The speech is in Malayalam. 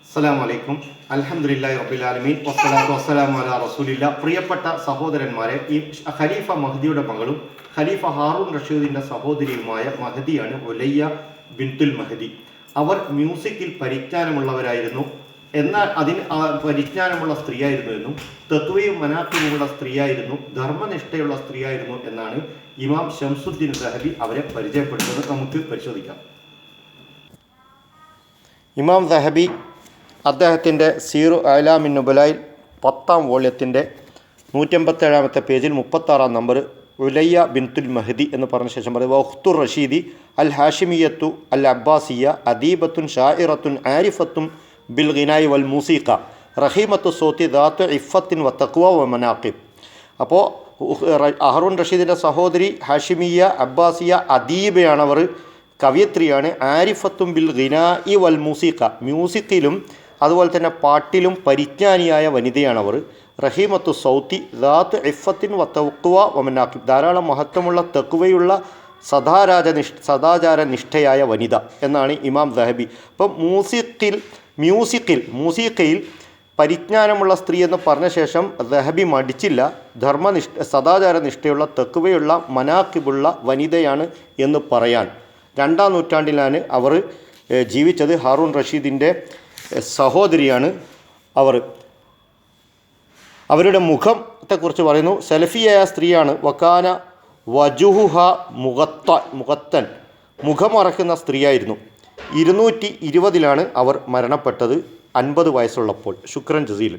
അസ്സലാമു അലൈക്കും. അൽഹംദുലില്ലാഹി റബ്ബിൽ ആലമീൻ വസ്സലാത്തു വസ്സലാമു അലാ റസൂലില്ലാ. പ്രിയപ്പെട്ട സഹോദരന്മാരെ, ഈ ഖലീഫ മഹ്ദിയുടെ മകളും ഖലീഫ ഹാറൂൺ റഷീദിന്റെ സഹോദരിയുമായ മഹദിയാണ് ഉലയ്യ ബിൻതുൽ മഹദി. അവർ മ്യൂസിക്കിൽ പരിജ്ഞാനമുള്ളവരായിരുന്നു. എന്നാൽ അതിന് പരിജ്ഞാനമുള്ള സ്ത്രീയായിരുന്നു എന്നും തത്വയും മനാഖിബുമുള്ള സ്ത്രീയായിരുന്നു, ധർമ്മനിഷ്ഠയുള്ള സ്ത്രീയായിരുന്നു എന്നാണ് ഇമാം ശംസുദ്ദീൻ ദഹബി അവരെ പരിചയപ്പെടുത്തുന്നത്. നമുക്ക് പരിശോധിക്കാം. ഇമാം ദഹബി അദ്ദേഹത്തിൻ്റെ സീറു അലാമിൻ നുബലായിൽ 10ാം വോള്യത്തിൻ്റെ 187-ാമത്തെ പേജിൽ 36-ാം നമ്പർ ഉലയ്യ ബിൻതുൽ മഹദി എന്ന് പറഞ്ഞ ശേഷം പറയും, വഖ്തുർ റഷീദി അൽ ഹാഷിമിയത്തു അൽ അബ്ബാസിയ അദീബത്തുൻ ഷാഇറത്തുൻ ആരിഫത്തും ബിൽ ഗിനായി വൽ മൂസീഖ റഹീമത്തു സോത്തി ദാത്തു ഇഫത്തിൻ വ തഖ്വ വ മനാഖിബ്. അപ്പോൾ ഹാറൂൺ റഷീദിൻ്റെ സഹോദരി ഹാഷിമിയ അബ്ബാസിയ അദീബയാണവർ, കവിയത്രിയാണ്. ആരിഫത്തും ബിൽ ഗിനായി വൽ മൂസീഖ, മ്യൂസിക്കിലും അതുപോലെ തന്നെ പാട്ടിലും പരിജ്ഞാനിയായ വനിതയാണവർ. റഹീമത്തു സൗത്തി ദാത്ത് ഇഫത്തിൻ വ തഖ്വ വ മനാഖിബ്, ധാരാളം മഹത്വമുള്ള തഖ്വയുള്ള സദാചാര നിഷ്ഠയായ വനിത എന്നാണ് ഇമാം ദഹബി. അപ്പം മൂസിക്കയിൽ പരിജ്ഞാനമുള്ള സ്ത്രീ എന്ന് പറഞ്ഞ ശേഷം ദഹബി മടിച്ചില്ല. സദാചാര നിഷ്ഠയുള്ള തഖ്വയുള്ള മനാഖിബുള്ള വനിതയാണ് എന്ന് പറയാൻ. 2ാം നൂറ്റാണ്ടിലാണ് അവർ ജീവിച്ചത്. ഹാറൂൺ റഷീദിൻ്റെ സഹോദരിയാണ് അവർ. അവരുടെ മുഖത്തെക്കുറിച്ച് പറയുന്നു, സലഫിയായ സ്ത്രീയാണ്. വക്കാന വജുഹുഹ മുഖത്തൻ, മുഖമറക്കുന്ന സ്ത്രീയായിരുന്നു. 220-ലാണ് അവർ മരണപ്പെട്ടത്, 50 വയസ്സുള്ളപ്പോൾ. ശുക്രൻ ജസീൽ.